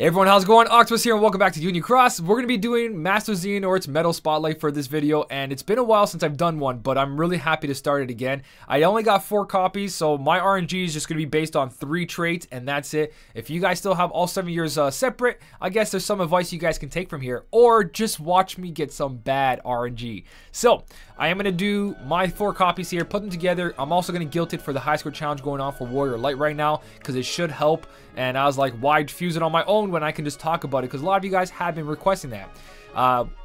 Hey everyone, how's it going? Octopus here and welcome back to Union Cross. We're going to be doing Master Xehanort's Metal Spotlight for this video, and it's been a while since I've done one, but I'm really happy to start it again. I only got 4 copies, so my RNG is just going to be based on 3 traits, and that's it. If you guys still have all 7 years separate, I guess there's some advice you guys can take from here, or just watch me get some bad RNG. So, I am going to do my 4 copies here, put them together. I'm also going to guilt it for the high score challenge going on for Warrior Light right now, because it should help. And I was like, why fuse it on my own when I can just talk about it? Because a lot of you guys have been requesting that.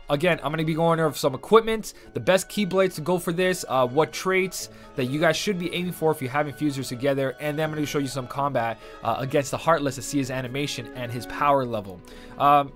Again, I'm going to be going over some equipment, the best keyblades to go for this, what traits that you guys should be aiming for if you haven't fused yours together, and then I'm going to show you some combat against the Heartless to see his animation and his power level.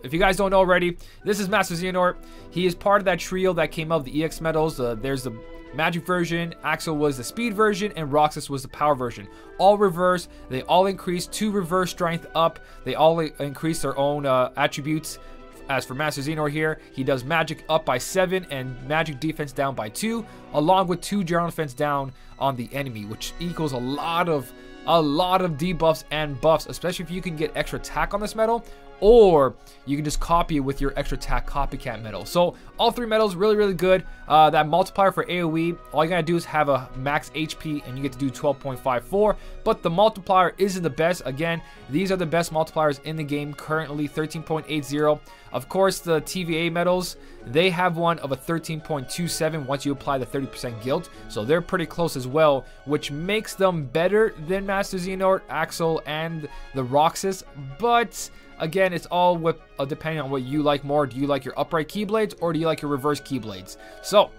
If you guys don't know already, this is Master Xehanort. He is part of that trio that came out of the EX medals. There's the Magic version, Axel was the speed version, and Roxas was the power version. All reverse, they all increase 2 reverse strength up, they all increase their own attributes. As for Master Xehanort here, he does magic up by 7 and magic defense down by 2, along with 2 general defense down on the enemy, which equals a lot of debuffs and buffs, especially if you can get extra attack on this medal, or you can just copy it with your extra attack copycat medal. So all 3 medals really good. That multiplier for AoE, all you gotta do is have a max HP and you get to do 12.54, but the multiplier isn't the best. Again, these are the best multipliers in the game currently, 13.80. Of course, the TVA medals, they have one of a 13.27 once you apply the 30% guilt, so they're pretty close as well, which makes them better than Master Xehanort, Axel, and the Roxas. But again, it's all with depending on what you like more. Do you like your upright keyblades or do you like your reverse keyblades? So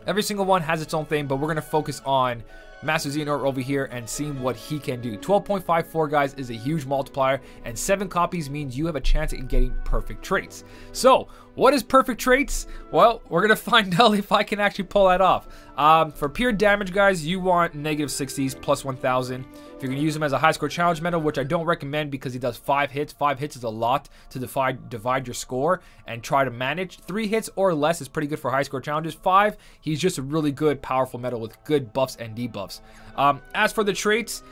every single one has its own thing, but we're going to focus on Master Xehanort over here and seeing what he can do. 12.54 guys is a huge multiplier, and 7 copies means you have a chance at getting perfect traits. So what is perfect traits? Well, we're gonna find out if I can actually pull that off. For pure damage guys, you want -60s plus 1000. If you're gonna use him as a high score challenge medal, which I don't recommend because he does 5 hits. 5 hits is a lot to divide your score and try to manage. 3 hits or less is pretty good for high score challenges. 5, he's just a really good powerful medal with good buffs and debuffs. As for the traits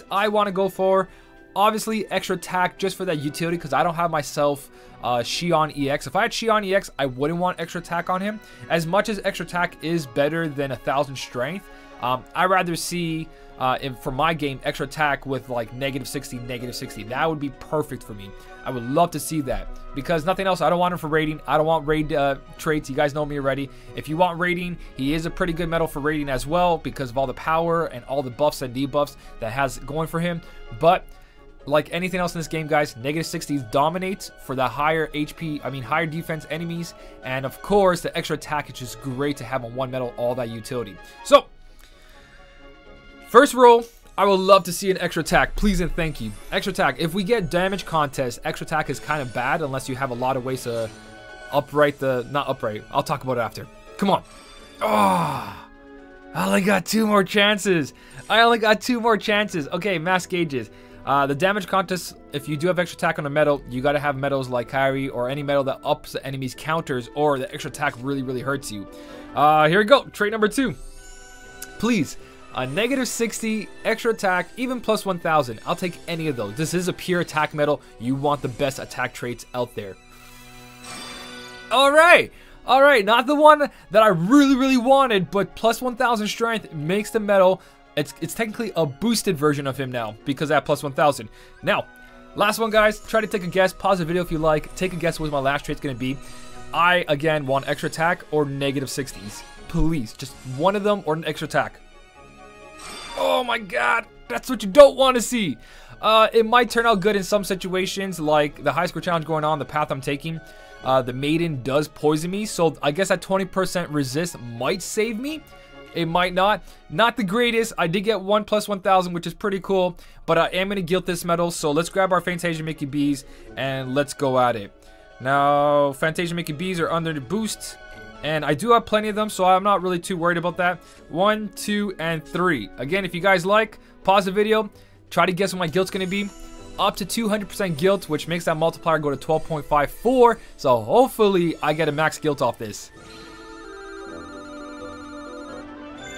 I want to go for, obviously extra attack just for that utility, because I don't have myself Xehanort EX. If I had Xehanort EX, I wouldn't want extra attack on him. As much as extra attack is better than 1000 strength, I'd rather see for my game extra attack with like -60, -60. That would be perfect for me. I would love to see that, because nothing else. I don't want him for raiding. I don't want raid traits. You guys know me already. If you want raiding, he is a pretty good medal for raiding as well, because of all the power and all the buffs and debuffs that has going for him. But like anything else in this game, guys, -60s dominates for the higher HP, higher defense enemies, and of course the extra attack is just great to have on one medal, all that utility. So first roll, I would love to see an extra attack, please and thank you. Extra attack, if we get damage contest, extra attack is kind of bad unless you have a lot of ways to not upright, I'll talk about it after. Come on. Oh, I only got 2 more chances. Okay, mass gauges. The damage contest, if you do have extra attack on a medal, you gotta have medals like Kyrie or any medal that ups the enemy's counters, or the extra attack really hurts you. Here we go, trait number 2. Please, a -60 extra attack, even plus 1000. I'll take any of those. This is a pure attack medal. You want the best attack traits out there. All right, not the one that I really wanted, but plus 1000 strength makes the medal. It's technically a boosted version of him now because I have plus 1000. Now, last one, guys. Try to take a guess. Pause the video if you like. Take a guess what my last trait's going to be. I, again, want extra attack or -60s. Please, just one of them or an extra attack. Oh my god, that's what you don't want to see. It might turn out good in some situations, like the high score challenge going on, the path I'm taking. The maiden does poison me, so I guess that 20% resist might save me. It might not. Not the greatest. I did get 1 plus 1000, which is pretty cool, but I am going to guilt this medal, so let's grab our Fantasia Mickey B's and let's go at it. Now, Fantasia Mickey B's are under the boost, and I do have plenty of them, so I'm not really too worried about that. 1, 2, and 3. Again, if you guys like, pause the video, try to guess what my guilt's going to be. Up to 200% guilt, which makes that multiplier go to 12.54, so hopefully I get a max guilt off this.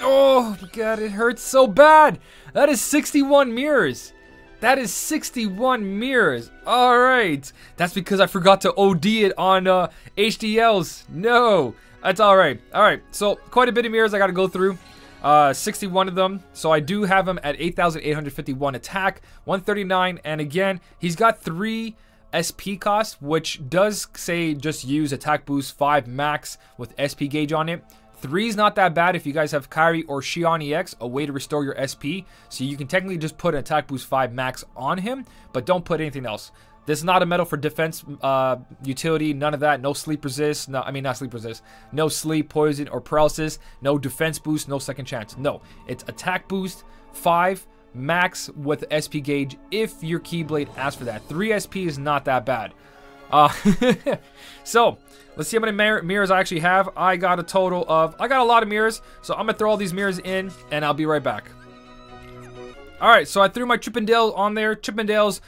Oh my god, it hurts so bad. That is 61 mirrors. That is 61 mirrors. All right. That's because I forgot to OD it on HDLs. No. That's all right. All right. So quite a bit of mirrors I got to go through. 61 of them. So I do have him at 8,851 attack, 139. And again, he's got 3 SP cost, which does say just use attack boost 5 max with SP gauge on it. 3 is not that bad if you guys have Kyrie or Xion EX, a way to restore your SP. So you can technically just put an attack boost 5 max on him, but don't put anything else. This is not a medal for defense utility, none of that. No sleep resist, no, I mean not sleep resist. No sleep, poison, or paralysis. No defense boost, no second chance. No, it's attack boost 5 max with SP gauge if your Keyblade asks for that. 3 SP is not that bad. So let's see how many mirrors I actually have. I got a total of, I got a lot of mirrors, so I'm gonna throw all these mirrors in and I'll be right back. Alright, so I threw my Chippendale on there. Chippendales,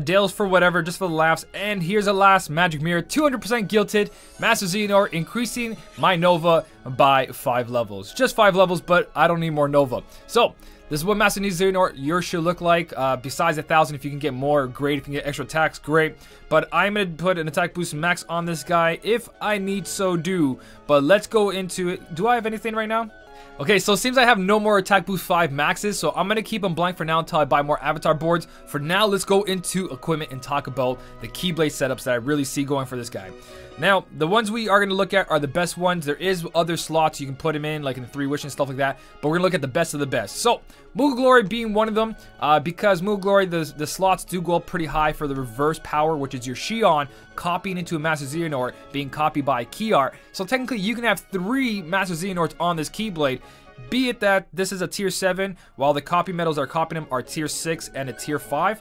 Dales for whatever, just for the laughs. And here's a last magic mirror, 200% gilted, Master Xehanort, increasing my Nova by 5 levels. Just 5 levels, but I don't need more Nova. So this is what Master Xehanort yours should look like. Besides 1,000, if you can get more, great. If you can get extra attacks, great. But I'm going to put an attack boost max on this guy if I need so do. But let's go into it. Do I have anything right now? Okay, so it seems I have no more attack boost 5 maxes, so I'm going to keep them blank for now until I buy more avatar boards. For now, let's go into equipment and talk about the Keyblade setups that I really see going for this guy. Now, the ones we are going to look at are the best ones. There is other slots you can put them in, like in the 3 Wish and stuff like that, but we're going to look at the best of the best. So, Moogle Glory being one of them, because Moogle Glory, the slots do go up pretty high for the reverse power, which is your Xion copying into a Master Xehanort being copied by Key Art. So technically, you can have 3 Master Xehanorts on this Keyblade, be it that this is a tier 7, while the copy medals are copying them are tier 6 and a tier 5.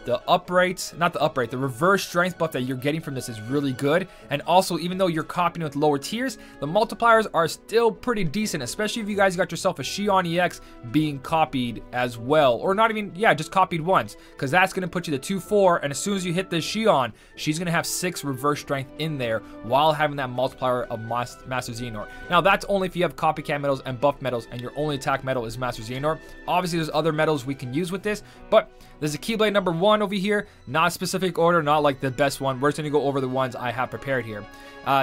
The upright, not the upright, the reverse strength buff that you're getting from this is really good. And also, even though you're copying with lower tiers, the multipliers are still pretty decent, especially if you guys got yourself a Xion EX being copied as well. Or not even, yeah, just copied once, because that's going to put you to 2-4, and as soon as you hit this Xion, she's going to have 6 reverse strength in there while having that multiplier of Master Xehanort. Now, that's only if you have copycat medals and buff medals, and your only attack medal is Master Xehanort. Obviously, there's other medals we can use with this, but there's a Keyblade number 1 over here, not specific order, not like the best one. We're just going to go over the ones I have prepared here.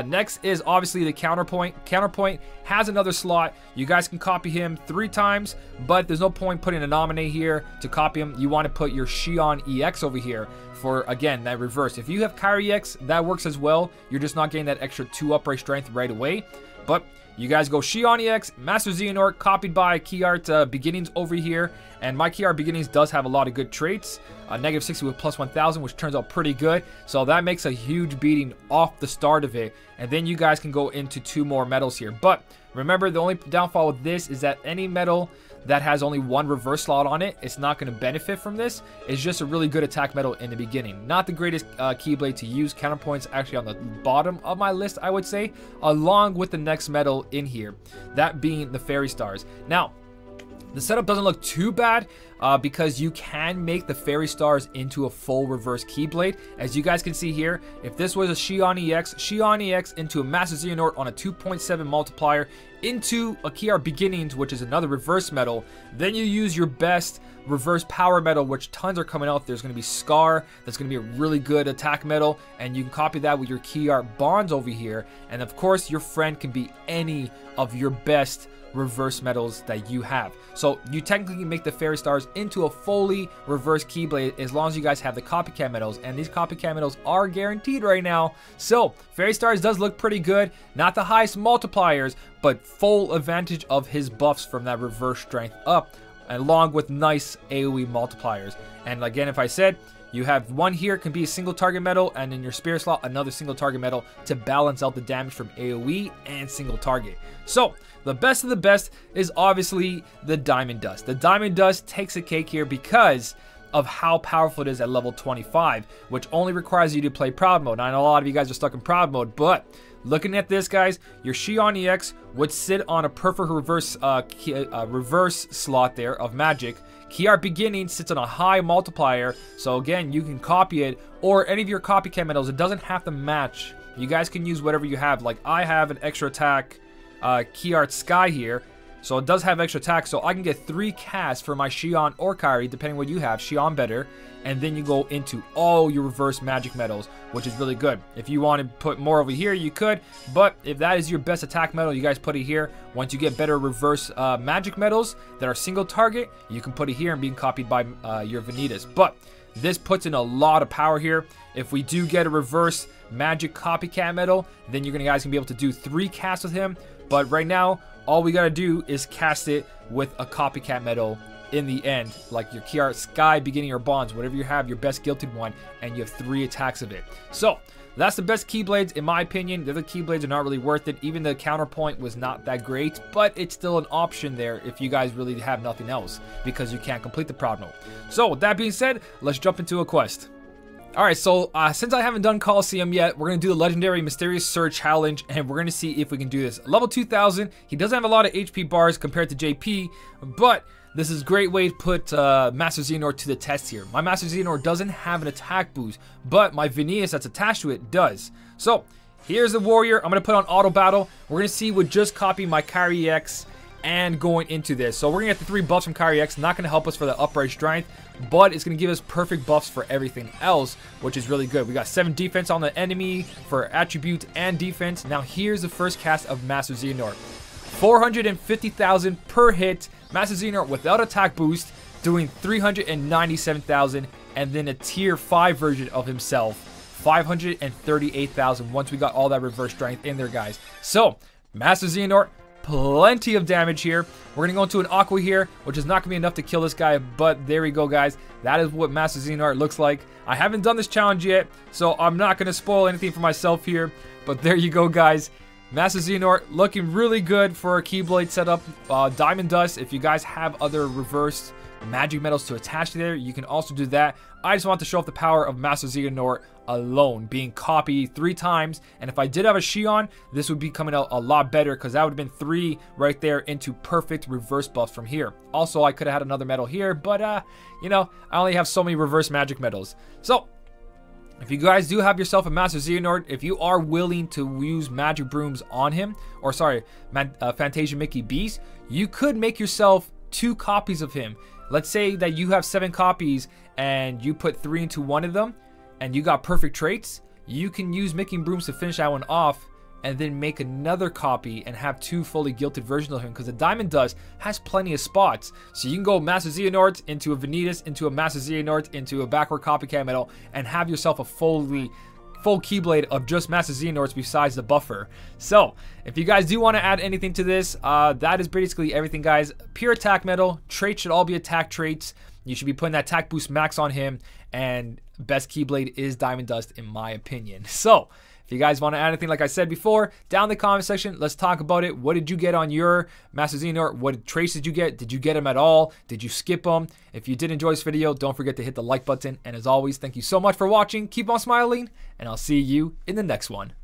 Next is obviously the Counterpoint. Counterpoint has another slot. You guys can copy him 3 times, but there's no point putting a nominee here to copy him. You want to put your Xion EX over here for, again, that reverse. If you have Kyrie EX, that works as well. You're just not getting that extra 2 upright strength right away. But you guys go Xion EX, Master Xehanort, copied by Key Art Beginnings over here. And my Key Art Beginnings does have a lot of good traits. Negative 60 with plus 1,000, which turns out pretty good. So that makes a huge beating off the start of it. And then you guys can go into 2 more medals here. But remember, the only downfall with this is that any medal that has only 1 reverse slot on it, it's not going to benefit from this. It's just a really good attack medal in the beginning. Not the greatest Keyblade to use. Counterpoint's actually on the bottom of my list, I would say, along with the next medal in here, that being the Fairy Stars. Now, the setup doesn't look too bad because you can make the Fairy Stars into a full reverse Keyblade. As you guys can see here, if this was a Xion EX into a Master Xehanort on a 2.7 multiplier into a Key Art Beginnings, which is another reverse medal, then you use your best reverse power medal, which tons are coming out. There's going to be Scar, that's going to be a really good attack medal, and you can copy that with your Key Art Bonds over here. And of course, your friend can be any of your best reverse medals that you have. So you technically make the Fairy Stars into a fully reverse Keyblade as long as you guys have the copycat medals, and these copycat medals are guaranteed right now. So Fairy Stars does look pretty good, not the highest multipliers, but full advantage of his buffs from that reverse strength up, along with nice AoE multipliers. And again, if I said, you have 1 here, can be a single target medal, and in your spirit slot, another single target medal to balance out the damage from AoE and single target. So, the best of the best is obviously the Diamond Dust. The Diamond Dust takes a cake here because of how powerful it is at level 25, which only requires you to play Proud Mode. Now, I know a lot of you guys are stuck in Proud Mode, but looking at this, guys, your Xion EX would sit on a perfect reverse slot there of magic. Key Art Beginning sits on a high multiplier, so again, you can copy it, or any of your copycat medals. It doesn't have to match. You guys can use whatever you have. Like, I have an extra attack Key Art Sky here, So it does have extra attack, so I can get 3 casts for my Xehanort or Kairi, depending what you have. Xehanort better. And then you go into all your reverse magic metals, which is really good. If you want to put more over here, you could. But if that is your best attack metal, you guys put it here. Once you get better reverse magic metals that are single target, you can put it here and being copied by your Vanitas. But this puts in a lot of power here. If we do get a reverse magic copycat metal, then you guys can be able to do 3 casts with him. But right now, all we gotta do is cast it with a copycat metal in the end, like your Kiara Sky, Beginning, or Bonds, whatever you have, your best gilted one, and you have 3 attacks of it. So that's the best Keyblades in my opinion. The other Keyblades are not really worth it. Even the counterpoint was not that great, but it's still an option there if you guys really have nothing else, because you can't complete the Proud Note. So with that being said, let's jump into a quest. Alright, so since I haven't done Coliseum yet, we're going to do the Legendary Mysterious Surge Challenge, and we're going to see if we can do this. Level 2000, he doesn't have a lot of HP bars compared to JP, but this is a great way to put Master Xehanort to the test here. My Master Xehanort doesn't have an attack boost, but my Vanitas that's attached to it does. So, here's the warrior. I'm going to put on auto battle. We're going to see with just copying my Kairi X and going into this. So we're going to get the 3 buffs from Kairi X. Not going to help us for the upright strength, but it's going to give us perfect buffs for everything else, which is really good. We got 7 defense on the enemy for attribute and defense. Now here's the first cast of Master Xehanort. 450,000 per hit. Master Xehanort without attack boost, doing 397,000, and then a tier 5 version of himself, 538,000 once we got all that reverse strength in there, guys. So, Master Xehanort, plenty of damage here. We're going to go into an Aqua here, which is not going to be enough to kill this guy, but there we go, guys. That is what Master Xehanort looks like. I haven't done this challenge yet, so I'm not going to spoil anything for myself here, but there you go, guys. Master Xehanort looking really good for a Keyblade setup. Diamond Dust, if you guys have other reverse magic metals to attach to there, you can also do that. I just want to show off the power of Master Xehanort alone, being copied 3 times. And if I did have a Xehanort, this would be coming out a lot better, because that would have been 3 right there into perfect reverse buffs from here. Also, I could have had another metal here, but you know, I only have so many reverse magic metals. So if you guys do have yourself a Master Xehanort, if you are willing to use magic brooms on him, or sorry, Fantasia Mickey Beast, you could make yourself 2 copies of him. Let's say that you have 7 copies and you put 3 into one of them and you got perfect traits. You can use Mickey brooms to finish that one off and then make another copy and have 2 fully gilded versions of him, because the Diamond Dust has plenty of spots. So you can go Master Xehanort into a Vanitas, into a Master Xehanort, into a backward copycat metal, and have yourself a full Keyblade of just Master Xehanorts besides the buffer. So if you guys do want to add anything to this, that is basically everything, guys. Pure attack metal, traits should all be attack traits. You should be putting that attack boost max on him, and best Keyblade is Diamond Dust in my opinion. So if you guys want to add anything, like I said before, down in the comment section, let's talk about it. What did you get on your Master Xehanort? What traits did you get? Did you get them at all? Did you skip them? If you did enjoy this video, don't forget to hit the like button. And as always, thank you so much for watching. Keep on smiling, and I'll see you in the next one.